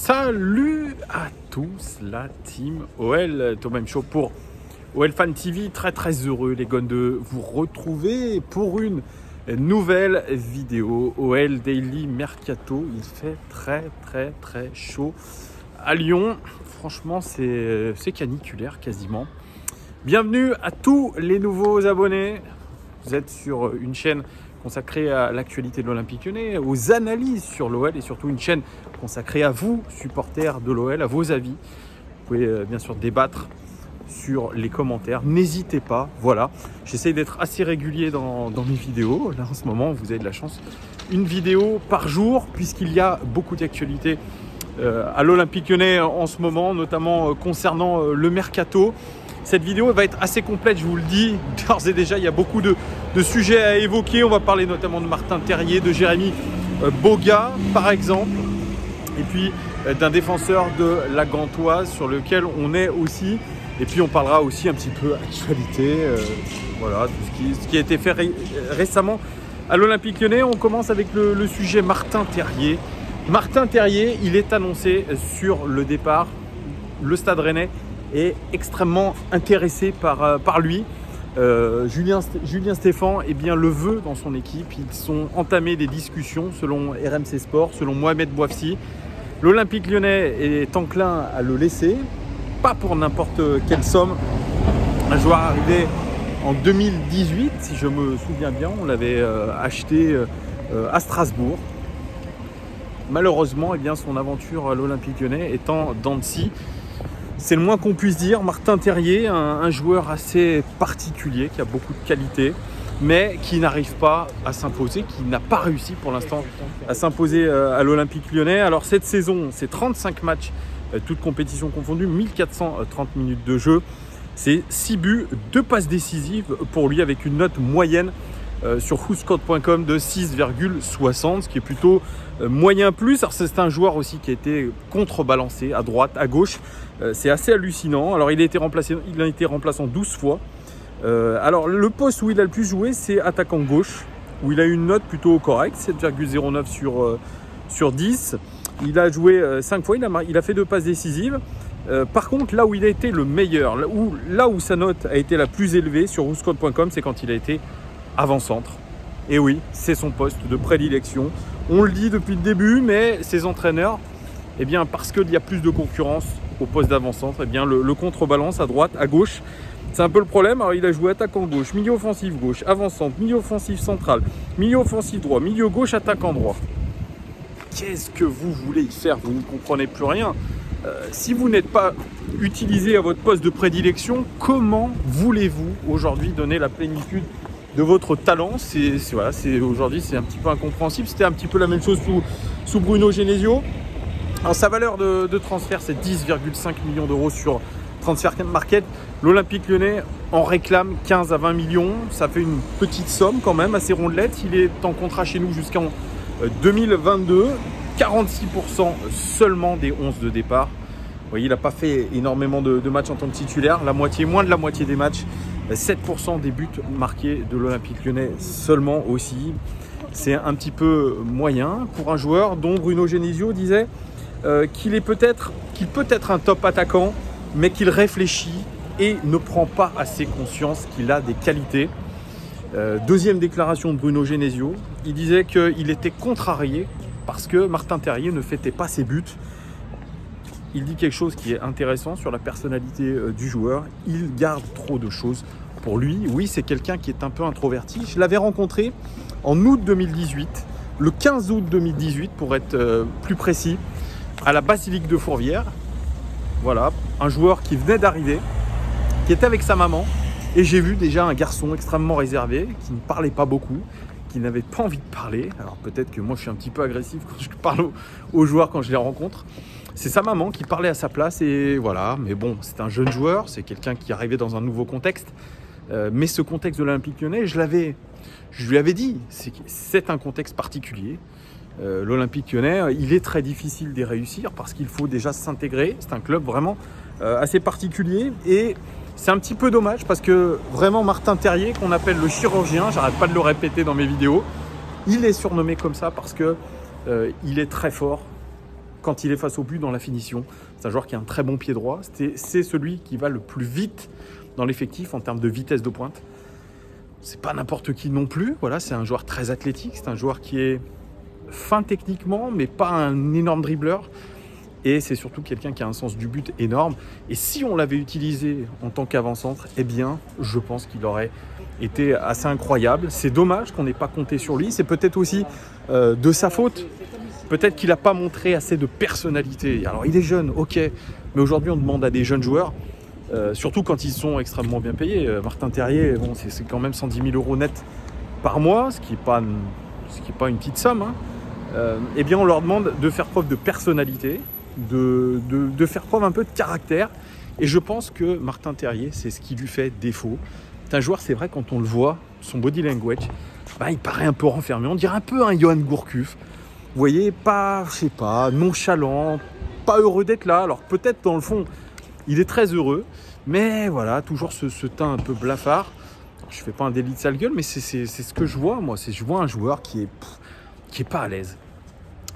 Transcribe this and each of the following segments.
Salut à tous la team OL, Thomas Show pour OL Fan TV. Très heureux les gars de vous retrouver pour une nouvelle vidéo OL Daily Mercato. Il fait très chaud à Lyon. Franchement c'est caniculaire quasiment. Bienvenue à tous les nouveaux abonnés. Vous êtes sur une chaîne consacrée à l'actualité de l'Olympique Lyonnais, aux analyses sur l'OL et surtout une chaîne consacrée à vous, supporters de l'OL, à vos avis. Vous pouvez bien sûr débattre sur les commentaires. N'hésitez pas, voilà. J'essaye d'être assez régulier dans mes vidéos. Là en ce moment, vous avez de la chance. Une vidéo par jour puisqu'il y a beaucoup d'actualités à l'Olympique Lyonnais en ce moment, notamment concernant le mercato. Cette vidéo va être assez complète, je vous le dis. D'ores et déjà, il y a beaucoup de sujets à évoquer. On va parler notamment de Martin Terrier, de Jérémy Boga, par exemple. Et puis d'un défenseur de la Gantoise sur lequel on est aussi. Et puis on parlera aussi un petit peu actualité. Voilà, tout ce qui a été fait récemment à l'Olympique Lyonnais. On commence avec le sujet Martin Terrier. Martin Terrier, il est annoncé sur le départ. Le Stade Rennais est extrêmement intéressé par lui. Julien Stéphan le veut dans son équipe. Ils sont entamés des discussions selon RMC Sport, selon Mohamed Bouafsi. L'Olympique Lyonnais est enclin à le laisser, pas pour n'importe quelle somme. Un joueur arrivé en 2018, si je me souviens bien, on l'avait acheté à Strasbourg. Malheureusement, son aventure à l'Olympique Lyonnais est en dents de scie. C'est le moins qu'on puisse dire. Martin Terrier, un joueur assez particulier, qui a beaucoup de qualités, mais qui n'arrive pas à s'imposer, qui n'a pas réussi pour l'instant à s'imposer à l'Olympique Lyonnais. Alors cette saison, c'est 35 matchs, toutes compétitions confondues, 1430 minutes de jeu. C'est 6 buts, 2 passes décisives pour lui avec une note moyenne sur footcode.com de 6,60, ce qui est plutôt moyen plus. Alors c'est un joueur aussi qui a été contrebalancé à droite, à gauche. C'est assez hallucinant. Alors il a été remplaçant 12 fois. Alors le poste où il a le plus joué, c'est attaquant gauche, où il a une note plutôt correcte, 7,09 sur 10. Il a joué 5 fois, il a fait 2 passes décisives. Par contre, là où il a été le meilleur, là où sa note a été la plus élevée sur footcode.com, c'est quand il a été avant-centre. Et oui, c'est son poste de prédilection. On le dit depuis le début, mais ses entraîneurs, parce qu'il y a plus de concurrence au poste d'avant-centre, le contrebalance à droite, à gauche. C'est un peu le problème. Alors, il a joué attaquant gauche, milieu offensif gauche, avant-centre, milieu offensif central, milieu offensif droit, milieu gauche, attaquant droit. Qu'est-ce que vous voulez y faire? Vous ne comprenez plus rien. Si vous n'êtes pas utilisé à votre poste de prédilection, comment voulez-vous aujourd'hui donner la plénitude de votre talent? Aujourd'hui, c'est un petit peu incompréhensible. C'était un petit peu la même chose sous Bruno Genesio. Alors, sa valeur de transfert, c'est 10,5 millions d'euros sur Transfer Market. L'Olympique Lyonnais en réclame 15 à 20 millions. Ça fait une petite somme quand même, assez rondelette. Il est en contrat chez nous jusqu'en 2022. 46% seulement des 11 de départ. Vous voyez, il n'a pas fait énormément de matchs en tant que titulaire. Moins de la moitié des matchs. 7% des buts marqués de l'Olympique Lyonnais seulement aussi. C'est un petit peu moyen pour un joueur dont Bruno Genesio disait qu'il peut être un top attaquant, mais qu'il réfléchit et ne prend pas assez conscience qu'il a des qualités. Deuxième déclaration de Bruno Genesio, il disait qu'il était contrarié parce que Martin Terrier ne fêtait pas ses buts. Il dit quelque chose qui est intéressant sur la personnalité du joueur. Il garde trop de choses pour lui. Oui, c'est quelqu'un qui est un peu introverti. Je l'avais rencontré en août 2018, le 15 août 2018 pour être plus précis, à la Basilique de Fourvière. Voilà, un joueur qui venait d'arriver, qui était avec sa maman. Et j'ai vu déjà un garçon extrêmement réservé, qui ne parlait pas beaucoup, qui n'avait pas envie de parler. Alors peut-être que moi je suis un petit peu agressif quand je parle aux joueurs quand je les rencontre. C'est sa maman qui parlait à sa place et voilà. Mais bon, c'est un jeune joueur, c'est quelqu'un qui arrivait dans un nouveau contexte. Mais ce contexte de l'Olympique Lyonnais, je lui avais dit, c'est un contexte particulier. L'Olympique Lyonnais, il est très difficile d'y réussir parce qu'il faut déjà s'intégrer. C'est un club vraiment assez particulier et c'est un petit peu dommage parce que vraiment Martin Terrier, qu'on appelle le chirurgien, j'arrête pas de le répéter dans mes vidéos, il est surnommé comme ça parce que il est très fort quand il est face au but dans la finition. C'est un joueur qui a un très bon pied droit. C'est celui qui va le plus vite dans l'effectif en termes de vitesse de pointe. C'est pas n'importe qui non plus. Voilà, c'est un joueur très athlétique. C'est un joueur qui est fin techniquement, mais pas un énorme dribbleur. Et c'est surtout quelqu'un qui a un sens du but énorme. Et si on l'avait utilisé en tant qu'avant-centre, eh bien, je pense qu'il aurait été assez incroyable. C'est dommage qu'on n'ait pas compté sur lui. C'est peut-être aussi de sa faute. Peut-être qu'il n'a pas montré assez de personnalité. Alors, il est jeune, ok. Mais aujourd'hui, on demande à des jeunes joueurs, surtout quand ils sont extrêmement bien payés. Martin Terrier, bon, c'est quand même 110 000 € net par mois, ce qui n'est pas une petite somme. Eh bien, on leur demande de faire preuve de personnalité, de faire preuve un peu de caractère. Et je pense que Martin Terrier, c'est ce qui lui fait défaut. C'est un joueur, c'est vrai, quand on le voit, son body language, il paraît un peu renfermé. On dirait un peu un Johan Gourcuff. Vous voyez, nonchalant, pas heureux d'être là. Alors peut-être dans le fond, il est très heureux. Mais voilà, toujours ce teint un peu blafard. Alors, je ne fais pas un délit de sale gueule, mais c'est ce que je vois, moi. Je vois un joueur qui est pas à l'aise.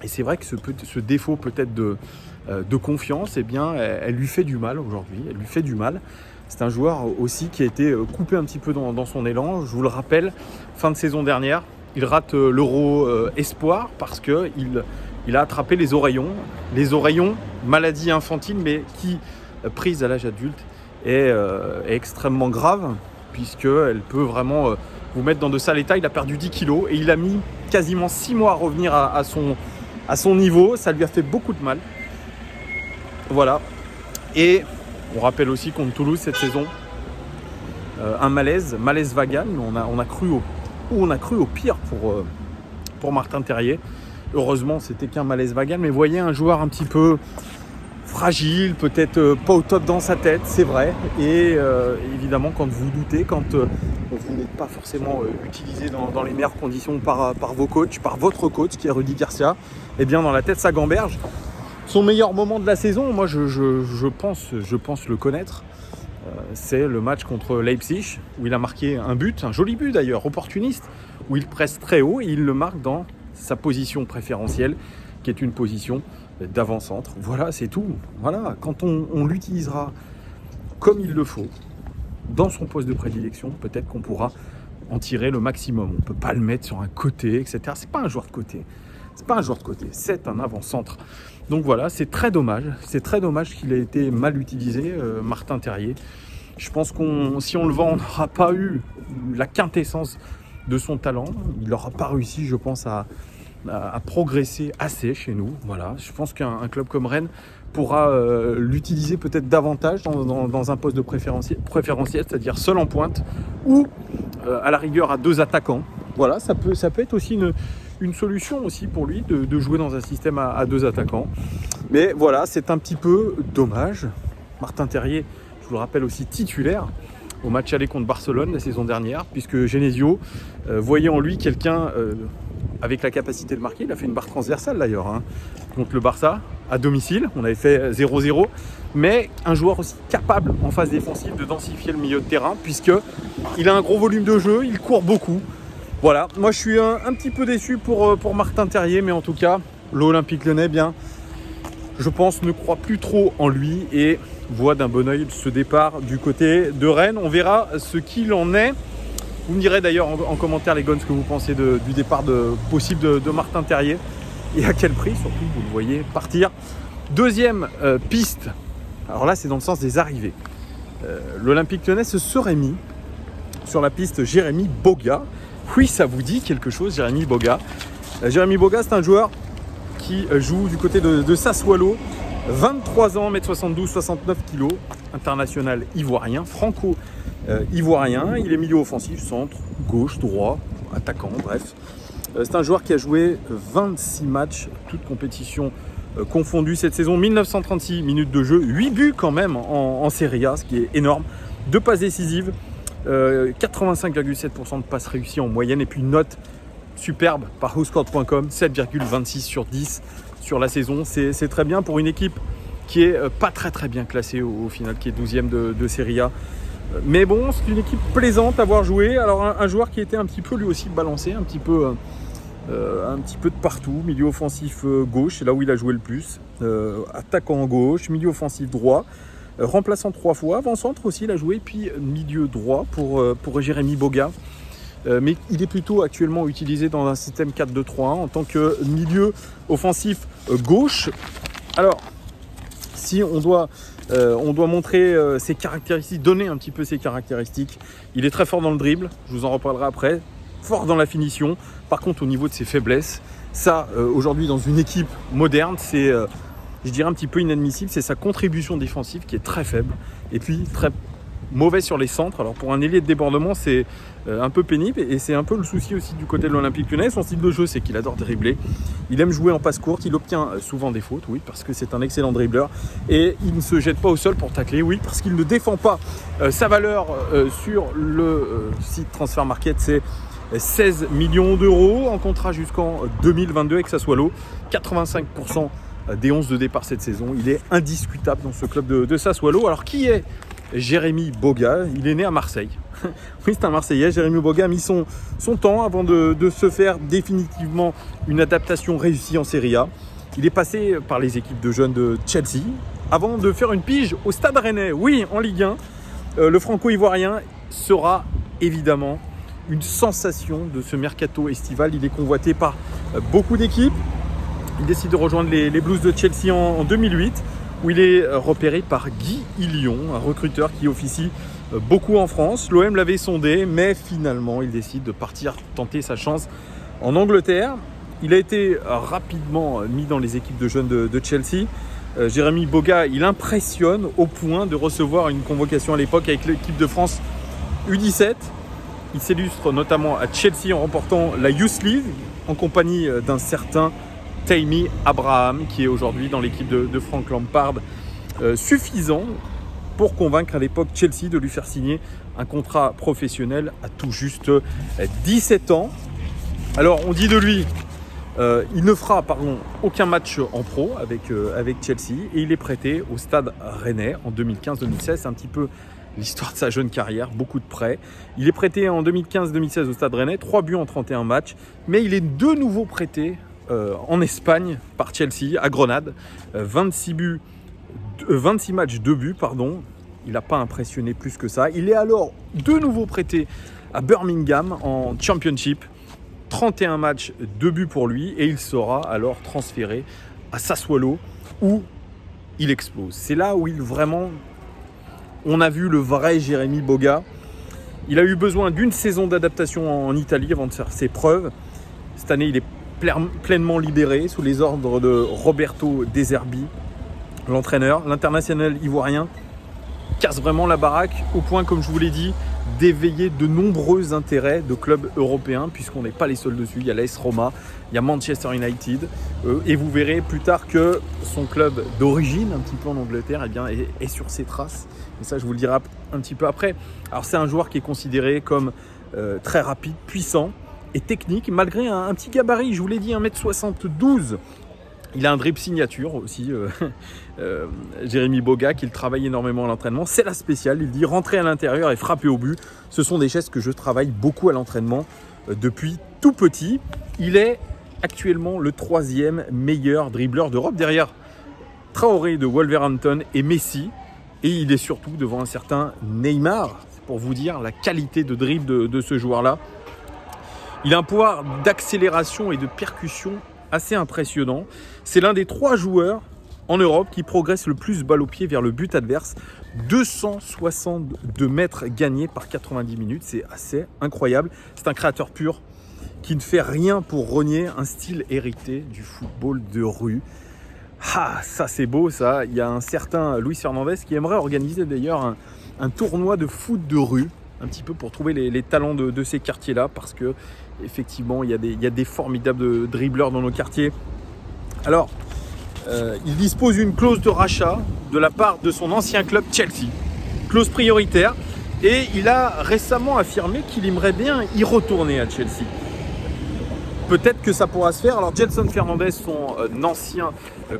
Et c'est vrai que ce défaut peut-être de confiance, eh bien, elle lui fait du mal aujourd'hui. Elle lui fait du mal. C'est un joueur aussi qui a été coupé un petit peu dans son élan. Je vous le rappelle, fin de saison dernière, il rate l'Euro Espoir parce qu'il a attrapé les oreillons. Les oreillons, maladie infantile, mais qui, prise à l'âge adulte, est extrêmement grave, puisqu'elle peut vraiment vous mettre dans de sales états. Il a perdu 10 kilos et il a mis quasiment 6 mois à revenir à son niveau. Ça lui a fait beaucoup de mal. Voilà. Et on rappelle aussi contre Toulouse cette saison, un malaise vagal. On a cru au pire pour Martin Terrier. Heureusement, c'était qu'un malaise vagal. Mais voyez, un joueur un petit peu fragile, peut-être pas au top dans sa tête, c'est vrai. Et évidemment, quand vous doutez, quand vous n'êtes pas forcément utilisé dans les meilleures conditions par vos coachs, par votre coach qui est Rudy Garcia, eh bien dans la tête ça gamberge. Son meilleur moment de la saison, moi je pense le connaître, c'est le match contre Leipzig où il a marqué un but, un joli but d'ailleurs, opportuniste, où il presse très haut et il le marque dans sa position préférentielle, qui est une position d'avant-centre. Voilà, c'est tout. Voilà, quand on l'utilisera comme il le faut, dans son poste de prédilection, peut-être qu'on pourra en tirer le maximum. On ne peut pas le mettre sur un côté, etc. C'est pas un joueur de côté. C'est un avant-centre. Donc voilà, c'est très dommage. C'est très dommage qu'il ait été mal utilisé, Martin Terrier. Je pense si on le vend, on n'aura pas eu la quintessence de son talent. Il n'aura pas réussi, je pense, à progresser assez chez nous. Voilà, je pense qu'un club comme Rennes pourra l'utiliser peut-être davantage dans un poste de préférentiel, c'est-à-dire seul en pointe ou à la rigueur à 2 attaquants. Voilà, ça peut être aussi une solution aussi pour lui de jouer dans un système à 2 attaquants. Mais voilà, c'est un petit peu dommage. Martin Terrier, je vous le rappelle, aussi titulaire au match aller contre Barcelone la saison dernière, puisque Genesio voyait en lui quelqu'un avec la capacité de marquer. Il a fait une barre transversale d'ailleurs contre le Barça à domicile. On avait fait 0-0, mais un joueur aussi capable en phase défensive de densifier le milieu de terrain, puisqu'il a un gros volume de jeu, il court beaucoup. Voilà, moi je suis un petit peu déçu pour Martin Terrier, mais en tout cas, l'Olympique Lyonnais, bien, je pense, ne croit plus trop en lui et voit d'un bon oeil ce départ du côté de Rennes. On verra ce qu'il en est. Vous me direz d'ailleurs en commentaire, les gons, ce que vous pensez du départ possible de Martin Terrier et à quel prix, surtout, vous le voyez partir. Deuxième piste, alors là c'est dans le sens des arrivées. L'Olympique Lyonnais se serait mis sur la piste Jérémy Boga. Oui, ça vous dit quelque chose, Jérémy Boga. Jérémy Boga, c'est un joueur qui joue du côté de Sassuolo. 23 ans, 1m72, 69 kg, international ivoirien, franco-ivoirien. Il est milieu offensif, centre, gauche, droit, attaquant, bref. C'est un joueur qui a joué 26 matchs, toutes compétitions confondues cette saison. 1936 minutes de jeu, 8 buts quand même en Serie A, ce qui est énorme. 2 passes décisives. 85,7% de passes réussies en moyenne et puis une note superbe par WhoScored.com, 7,26 sur 10 sur la saison. C'est très bien pour une équipe qui est pas très bien classée au final, qui est 12e de Serie A. Mais bon, c'est une équipe plaisante à voir jouer. Alors un joueur qui était un petit peu lui aussi balancé, un petit peu un petit peu de partout, milieu offensif gauche, c'est là où il a joué le plus, attaquant gauche, milieu offensif droit, remplaçant 3 fois, avant-centre aussi il a joué, puis milieu droit pour Jérémy Boga. Mais il est plutôt actuellement utilisé dans un système 4-2-3-1 en tant que milieu offensif gauche. Alors, si on doit montrer ses caractéristiques, donner un petit peu ses caractéristiques, il est très fort dans le dribble, je vous en reparlerai après, fort dans la finition. Par contre, au niveau de ses faiblesses, ça, aujourd'hui, dans une équipe moderne, c'est, je dirais, un petit peu inadmissible. C'est sa contribution défensive qui est très faible et puis très mauvais sur les centres. Alors pour un ailier de débordement, c'est un peu pénible et c'est un peu le souci aussi du côté de l'Olympique Lyonnais. Son style de jeu, c'est qu'il adore dribbler. Il aime jouer en passe courte. Il obtient souvent des fautes, oui, parce que c'est un excellent dribbleur. Et il ne se jette pas au sol pour tacler, oui, parce qu'il ne défend pas. Sa valeur sur le site Transfer Market, c'est 16 millions d'euros en contrat jusqu'en 2022 avec Sassuolo. 85% des 11 de départ cette saison. Il est indiscutable dans ce club de Sassuolo. Alors qui est Jérémy Boga? Il est né à Marseille. Oui, c'est un Marseillais. Jérémy Boga a mis son temps avant de se faire définitivement une adaptation réussie en Serie A. Il est passé par les équipes de jeunes de Chelsea avant de faire une pige au Stade Rennais. Oui, en Ligue 1. Le franco-ivoirien sera évidemment une sensation de ce mercato estival. Il est convoité par beaucoup d'équipes. Il décide de rejoindre les Blues de Chelsea en 2008. Où il est repéré par Guy Illion, un recruteur qui officie beaucoup en France. L'OM l'avait sondé, mais finalement, il décide de partir tenter sa chance en Angleterre. Il a été rapidement mis dans les équipes de jeunes de Chelsea. Jérémy Boga, il impressionne au point de recevoir une convocation à l'époque avec l'équipe de France U17. Il s'illustre notamment à Chelsea en remportant la Youth League en compagnie d'un certain Tammy Abraham qui est aujourd'hui dans l'équipe de Frank Lampard, suffisant pour convaincre à l'époque Chelsea de lui faire signer un contrat professionnel à tout juste 17 ans. Alors on dit de lui, il ne fera aucun match en pro avec Chelsea et il est prêté au Stade Rennais en 2015-2016. C'est un petit peu l'histoire de sa jeune carrière, beaucoup de prêts. Il est prêté en 2015-2016 au Stade Rennais, 3 buts en 31 matchs, mais il est de nouveau prêté en Espagne par Chelsea à Grenade, 26 matchs, 2 buts, pardon. Il n'a pas impressionné plus que ça. Il est alors de nouveau prêté à Birmingham en Championship, 31 matchs, 2 buts pour lui et il sera alors transféré à Sassuolo où il explose. C'est là où on a vu le vrai Jérémy Boga. Il a eu besoin d'une saison d'adaptation en Italie avant de faire ses preuves. Cette année, il est pleinement libéré sous les ordres de Roberto De Zerbi, l'entraîneur. L'international ivoirien casse vraiment la baraque au point, comme je vous l'ai dit, d'éveiller de nombreux intérêts de clubs européens puisqu'on n'est pas les seuls dessus. Il y a l'AS Roma, il y a Manchester United et vous verrez plus tard que son club d'origine, un petit peu en Angleterre, est sur ses traces. Et ça, je vous le dirai un petit peu après. Alors c'est un joueur qui est considéré comme très rapide, puissant et technique, malgré un petit gabarit, je vous l'ai dit, 1m72. Il a un dribble signature aussi, Jérémy Boga, qu'il travaille énormément à l'entraînement. C'est la spéciale, il dit rentrer à l'intérieur et frapper au but. Ce sont des gestes que je travaille beaucoup à l'entraînement depuis tout petit. Il est actuellement le 3e meilleur dribbleur d'Europe, derrière Traoré de Wolverhampton et Messi. Et il est surtout devant un certain Neymar. C'est pour vous dire la qualité de dribble de ce joueur-là. Il a un pouvoir d'accélération et de percussion assez impressionnant. C'est l'un des 3 joueurs en Europe qui progresse le plus balle au pied vers le but adverse. 262 mètres gagnés par 90 minutes. C'est assez incroyable. C'est un créateur pur qui ne fait rien pour renier un style hérité du football de rue. Ah, ça c'est beau ça. Il y a un certain Luis Fernandez qui aimerait organiser d'ailleurs un tournoi de foot de rue, un petit peu pour trouver les talents de ces quartiers-là, parce que effectivement, il y a des formidables dribbleurs dans nos quartiers. Alors, il dispose d'une clause de rachat de la part de son ancien club Chelsea, clause prioritaire, et il a récemment affirmé qu'il aimerait bien y retourner à Chelsea. Peut-être que ça pourra se faire. Alors, Gelson Fernandez, son ancien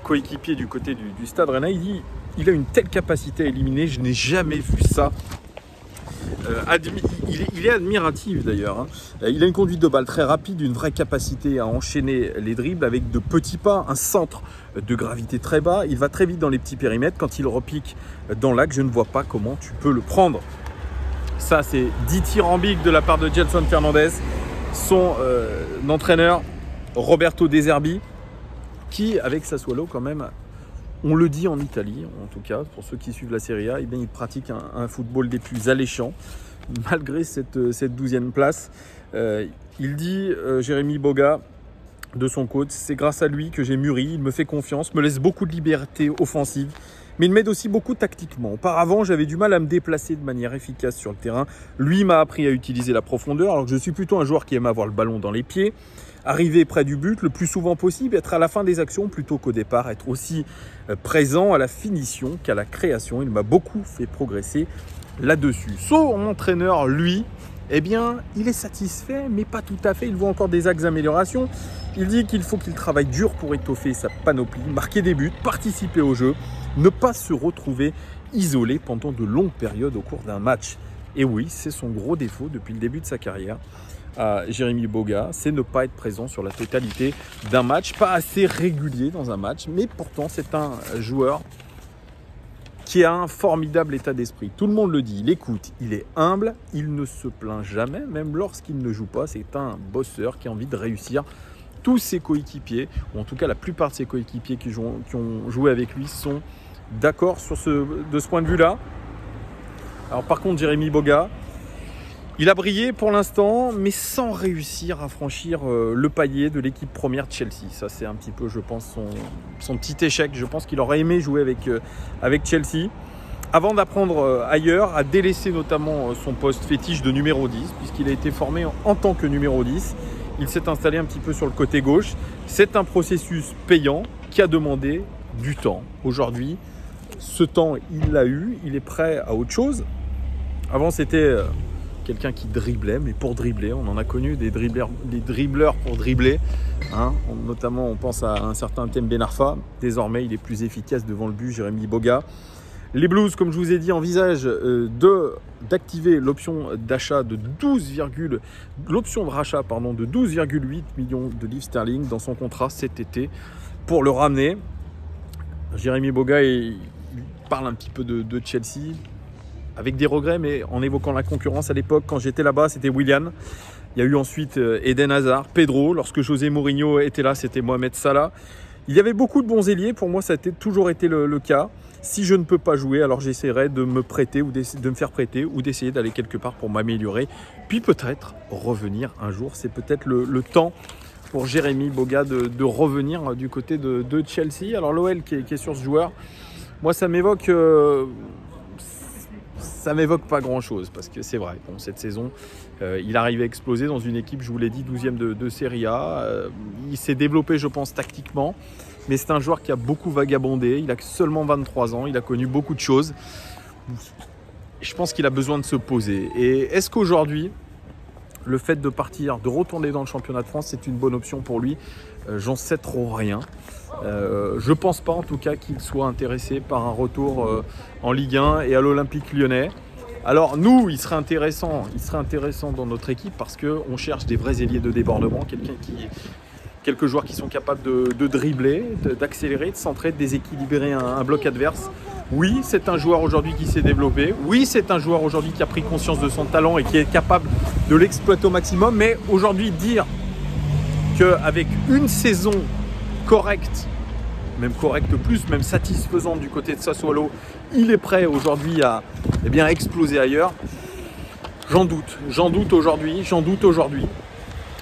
coéquipier du côté du Stade Rennais, il dit il a une telle capacité à éliminer, je n'ai jamais vu ça. il est admiratif d'ailleurs. Hein. Il a une conduite de balle très rapide, une vraie capacité à enchaîner les dribbles avec de petits pas, un centre de gravité très bas. Il va très vite dans les petits périmètres. Quand il repique dans l'axe, je ne vois pas comment tu peux le prendre. Ça, c'est dithyrambique de la part de Gelson Fernandez, son entraîneur Roberto De Zerbi, qui, avec Sassuolo quand même, on le dit en Italie, en tout cas, pour ceux qui suivent la Serie A, eh bien, il pratique un football des plus alléchants, malgré cette 12e place. Il dit, Jérémy Boga, de son coach, c'est grâce à lui que j'ai mûri, il me fait confiance, me laisse beaucoup de liberté offensive, mais il m'aide aussi beaucoup tactiquement. Auparavant, j'avais du mal à me déplacer de manière efficace sur le terrain. Lui m'a appris à utiliser la profondeur, alors que je suis plutôt un joueur qui aime avoir le ballon dans les pieds, arriver près du but le plus souvent possible, être à la fin des actions plutôt qu'au départ, être aussi présent à la finition qu'à la création. Il m'a beaucoup fait progresser là-dessus. Son entraîneur, lui, eh bien, il est satisfait, mais pas tout à fait. Il voit encore des axes d'amélioration. Il dit qu'il faut qu'il travaille dur pour étoffer sa panoplie, marquer des buts, participer au jeu, ne pas se retrouver isolé pendant de longues périodes au cours d'un match. Et oui, c'est son gros défaut depuis le début de sa carrière. À Jérémy Boga, c'est ne pas être présent sur la totalité d'un match, pas assez régulier dans un match, mais pourtant c'est un joueur qui a un formidable état d'esprit. Tout le monde le dit, il écoute, il est humble, il ne se plaint jamais, même lorsqu'il ne joue pas. C'est un bosseur qui a envie de réussir. Tous ses coéquipiers, ou en tout cas la plupart de ses coéquipiers qui ont joué avec lui, sont d'accord de ce point de vue-là. Alors par contre, Jérémy Boga, il a brillé pour l'instant, mais sans réussir à franchir le palier de l'équipe première de Chelsea. Ça, c'est un petit peu, je pense, son petit échec. Je pense qu'il aurait aimé jouer avec Chelsea. Avant d'apprendre ailleurs, à délaisser notamment son poste fétiche de numéro 10, puisqu'il a été formé en tant que numéro 10. Il s'est installé un petit peu sur le côté gauche. C'est un processus payant qui a demandé du temps. Aujourd'hui, ce temps, il l'a eu. Il est prêt à autre chose. Avant, c'était quelqu'un qui driblait, mais pour dribbler. On en a connu des dribbleurs pour dribbler. Hein. Notamment, on pense à un certain Thème Ben Arfa. Désormais, il est plus efficace devant le but, Jérémy Boga. Les Blues, comme je vous ai dit, envisagent d'activer l'option d'achat de rachat de 12,8 millions de livres sterling dans son contrat cet été pour le ramener. Jérémy Boga, il parle un petit peu de Chelsea avec des regrets, mais en évoquant la concurrence à l'époque, quand j'étais là-bas, c'était Willian. Il y a eu ensuite Eden Hazard, Pedro. Lorsque José Mourinho était là, c'était Mohamed Salah. Il y avait beaucoup de bons ailiers. Pour moi, ça a toujours été le cas. Si je ne peux pas jouer, alors j'essaierai de me prêter ou de me faire prêter ou d'essayer d'aller quelque part pour m'améliorer. Puis peut-être revenir un jour. C'est peut-être le temps pour Jérémy Boga de revenir du côté de Chelsea. Alors l'OL qui est sur ce joueur, moi ça m'évoque pas grand-chose parce que c'est vrai, bon, cette saison, il arrive à exploser dans une équipe, je vous l'ai dit, 12e de Serie A. Il s'est développé, je pense, tactiquement. Mais c'est un joueur qui a beaucoup vagabondé, il a seulement 23 ans, il a connu beaucoup de choses. Je pense qu'il a besoin de se poser. Et est-ce qu'aujourd'hui, le fait de partir, de retourner dans le championnat de France, c'est une bonne option pour lui? J'en sais trop rien. Je ne pense pas en tout cas qu'il soit intéressé par un retour en Ligue 1 et à l'Olympique Lyonnais. Alors nous, il serait intéressant dans notre équipe parce qu'on cherche des vrais ailiers de débordement, quelques joueurs qui sont capables de dribbler, d'accélérer, de centrer, de déséquilibrer un bloc adverse. Oui, c'est un joueur aujourd'hui qui s'est développé. Oui, c'est un joueur aujourd'hui qui a pris conscience de son talent et qui est capable de l'exploiter au maximum. Mais aujourd'hui, dire qu'avec une saison correcte, même correcte plus, même satisfaisante du côté de Sassuolo, il est prêt aujourd'hui à exploser ailleurs. J'en doute aujourd'hui.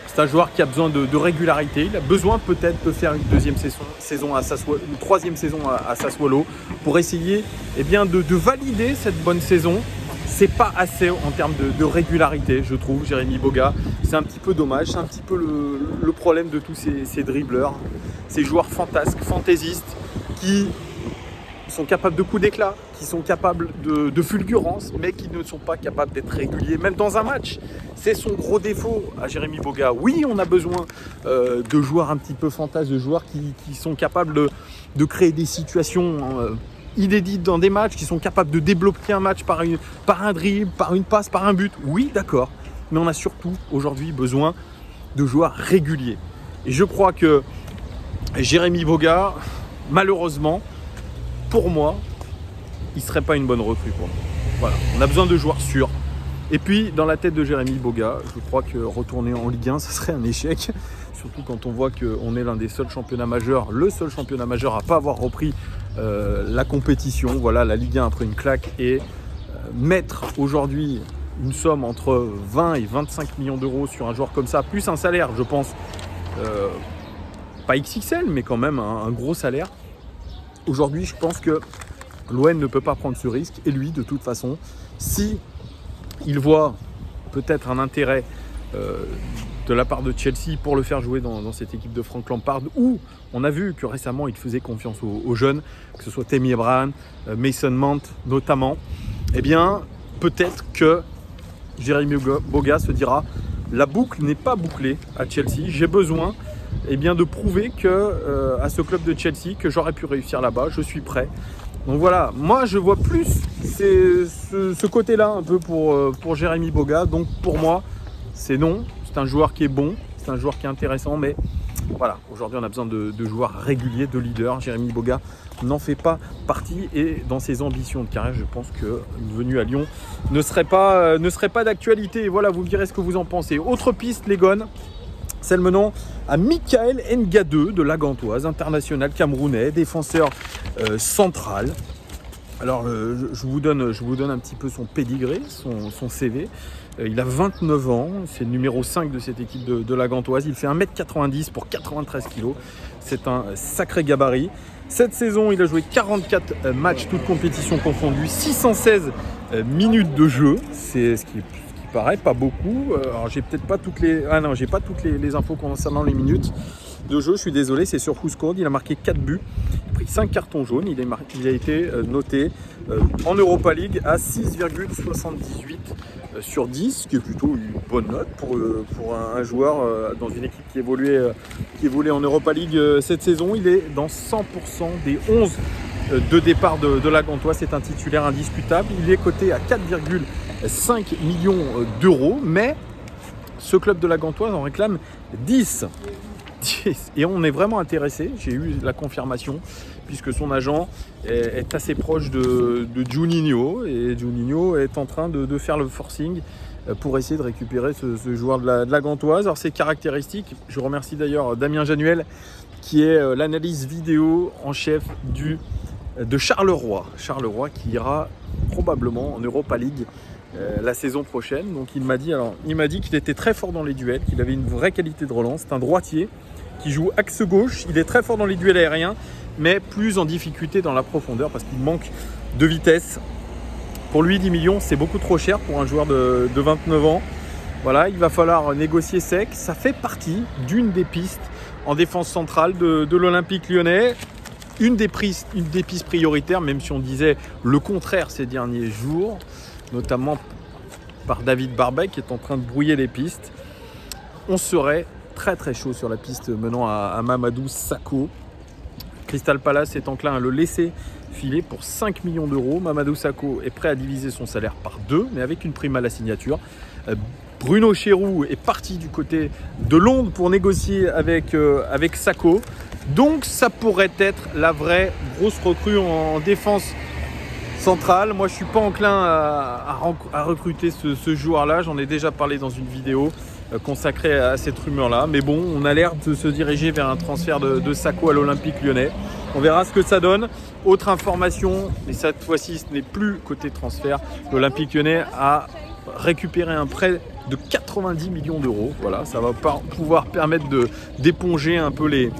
C'est un joueur qui a besoin de régularité. Il a besoin peut-être de faire une troisième saison à Sassuolo pour essayer de valider cette bonne saison. C'est pas assez en termes de régularité, je trouve, Jérémy Boga. C'est un petit peu dommage. C'est un petit peu le problème de tous ces dribbleurs, ces joueurs fantasques, fantaisistes, qui sont capables de coups d'éclat, qui sont capables de fulgurance, mais qui ne sont pas capables d'être réguliers, même dans un match. C'est son gros défaut à Jérémy Boga. Oui, on a besoin de joueurs un petit peu fantasques, de joueurs qui sont capables de créer des situations inédites dans des matchs, qui sont capables de débloquer un match par un dribble, par une passe, par un but. Oui, d'accord. Mais on a surtout aujourd'hui besoin de joueurs réguliers. Et je crois que Jérémy Boga, malheureusement, pour moi, il ne serait pas une bonne recrue pour nous. Voilà, on a besoin de joueurs sûrs. Et puis, dans la tête de Jérémy Boga, je crois que retourner en Ligue 1, ça serait un échec. Surtout quand on voit qu'on est l'un des seuls championnats majeurs, le seul championnat majeur à ne pas avoir repris la compétition. Voilà, la Ligue 1 après une claque. Et mettre aujourd'hui une somme entre 20 et 25 millions d'euros sur un joueur comme ça, plus un salaire, je pense, pas XXL, mais quand même un gros salaire. Aujourd'hui, je pense que l'OM ne peut pas prendre ce risque. Et lui, de toute façon, si il voit peut-être un intérêt de la part de Chelsea pour le faire jouer dans cette équipe de Frank Lampard, où on a vu que récemment il faisait confiance aux jeunes, que ce soit Tammy Abraham, Mason Mount notamment, eh bien peut-être que Jérémy Boga se dira la boucle n'est pas bouclée à Chelsea, j'ai besoin de prouver à ce club de Chelsea que j'aurais pu réussir là-bas, je suis prêt. Donc voilà, moi je vois plus ce côté-là un peu pour Jérémy Boga. Donc pour moi, c'est non. C'est un joueur qui est bon, c'est un joueur qui est intéressant, mais voilà, aujourd'hui on a besoin de joueurs réguliers, de leaders. Jérémy Boga n'en fait pas partie et dans ses ambitions de carrière, je pense qu'une venue à Lyon ne serait pas d'actualité. Voilà, vous me direz ce que vous en pensez. Autre piste, les Gones. Celle menant à Michael Ngadeu de la Gantoise, international camerounais, défenseur central. Alors, je vous donne un petit peu son pédigré, son CV. Il a 29 ans, c'est le numéro 5 de cette équipe de la Gantoise. Il fait 1m90 pour 93 kg. C'est un sacré gabarit. Cette saison, il a joué 44 matchs, toutes compétitions confondues, 616 minutes de jeu. C'est ce qui paraît pas beaucoup. Alors j'ai peut-être pas toutes les j'ai pas toutes les infos concernant les minutes de jeu, je suis désolé, c'est sur WhoScored. Il a marqué 4 buts, il a pris 5 cartons jaunes, il a été noté en Europa League à 6,78 sur 10, ce qui est plutôt une bonne note pour un joueur dans une équipe qui évoluait en Europa League cette saison. Il est dans 100% des 11 de départ de la Gantoise, c'est un titulaire indiscutable. Il est coté à 4,5 millions d'euros, mais ce club de la Gantoise en réclame 10. Et on est vraiment intéressé, j'ai eu la confirmation, puisque son agent est assez proche de Juninho, et Juninho est en train de faire le forcing pour essayer de récupérer ce joueur de la Gantoise. Alors ses caractéristiques, je remercie d'ailleurs Damien Januel, qui est l'analyse vidéo en chef de Charleroi qui ira probablement en Europa League la saison prochaine. Donc il m'a dit qu'il était très fort dans les duels, qu'il avait une vraie qualité de relance. C'est un droitier qui joue axe gauche, il est très fort dans les duels aériens, mais plus en difficulté dans la profondeur parce qu'il manque de vitesse. Pour lui, 10 millions, c'est beaucoup trop cher pour un joueur de 29 ans. Voilà, il va falloir négocier sec. Ça fait partie d'une des pistes en défense centrale de l'Olympique Lyonnais. Une des pistes prioritaires, même si on disait le contraire ces derniers jours, notamment par David Barbet qui est en train de brouiller les pistes. On serait très très chaud sur la piste menant à Mamadou Sakho. Crystal Palace est enclin à le laisser filer pour 5 millions d'euros. Mamadou Sakho est prêt à diviser son salaire par 2, mais avec une prime à la signature. Bruno Chéroux est parti du côté de Londres pour négocier avec Sakho. Donc ça pourrait être la vraie grosse recrue en défense centrale. Moi je suis pas enclin à recruter ce joueur-là. J'en ai déjà parlé dans une vidéo consacrée à cette rumeur-là. Mais bon, on a l'air de se diriger vers un transfert de Sakho à l'Olympique Lyonnais. On verra ce que ça donne. Autre information, mais cette fois-ci ce n'est plus côté transfert. L'Olympique Lyonnais a récupéré un prêt de 90 millions d'euros. Voilà, ça va pouvoir permettre d'éponger un peu les...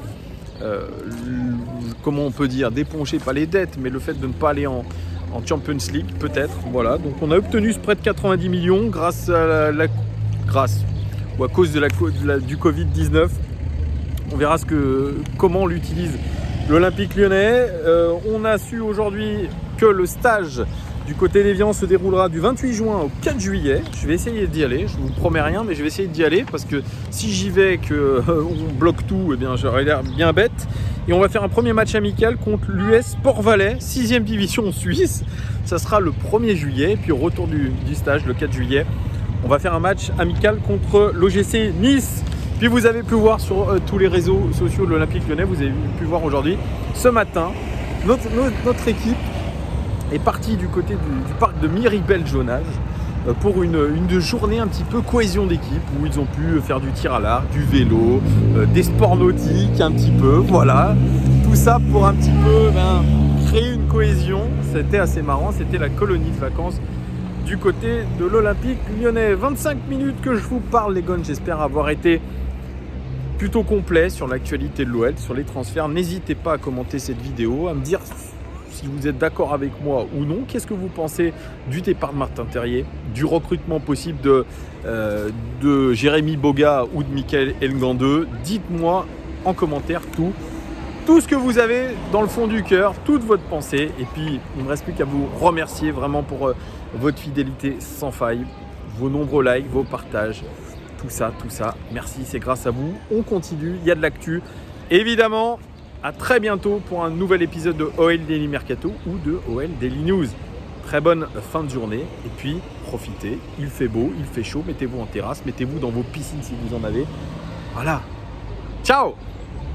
comment on peut dire, d'éponger pas les dettes, mais le fait de ne pas aller en Champions League peut-être. Voilà, donc on a obtenu ce prêt de 90 millions grâce à à cause du Covid-19. On verra comment on l'utilise l'Olympique Lyonnais. On a su aujourd'hui que le stage du côté d'Évian se déroulera du 28 juin au 4 juillet. Je vais essayer d'y aller, je ne vous promets rien, mais je vais essayer d'y aller parce que si j'y vais, qu'on bloque tout, eh bien j'aurais l'air bien bête. Et on va faire un premier match amical contre l'US Port-Valais, 6e division suisse. Ça sera le 1er juillet. Et puis au retour du stage, le 4 juillet, on va faire un match amical contre l'OGC Nice. Puis vous avez pu voir sur tous les réseaux sociaux de l'Olympique Lyonnais, vous avez pu voir aujourd'hui, ce matin, notre équipe est partie du côté du parc de Miribel-Jonage pour une journée un petit peu cohésion d'équipe où ils ont pu faire du tir à l'arc, du vélo, des sports nautiques un petit peu, voilà. Tout ça pour un petit peu créer une cohésion. C'était assez marrant, c'était la colonie de vacances du côté de l'Olympique Lyonnais. 25 minutes que je vous parle les gars, j'espère avoir été plutôt complet sur l'actualité de l'OL, sur les transferts. N'hésitez pas à commenter cette vidéo, à me dire si vous êtes d'accord avec moi ou non. Qu'est-ce que vous pensez du départ de Martin Terrier, du recrutement possible de Jérémy Boga ou de Michael Elgandeux? Dites-moi en commentaire tout ce que vous avez dans le fond du cœur, toute votre pensée. Et puis, il ne me reste plus qu'à vous remercier vraiment pour votre fidélité sans faille, vos nombreux likes, vos partages. Tout ça, merci, c'est grâce à vous. On continue, il y a de l'actu. Évidemment, à très bientôt pour un nouvel épisode de OL Daily Mercato ou de OL Daily News. Très bonne fin de journée et puis profitez, il fait beau, il fait chaud, mettez-vous en terrasse, mettez-vous dans vos piscines si vous en avez. Voilà, ciao!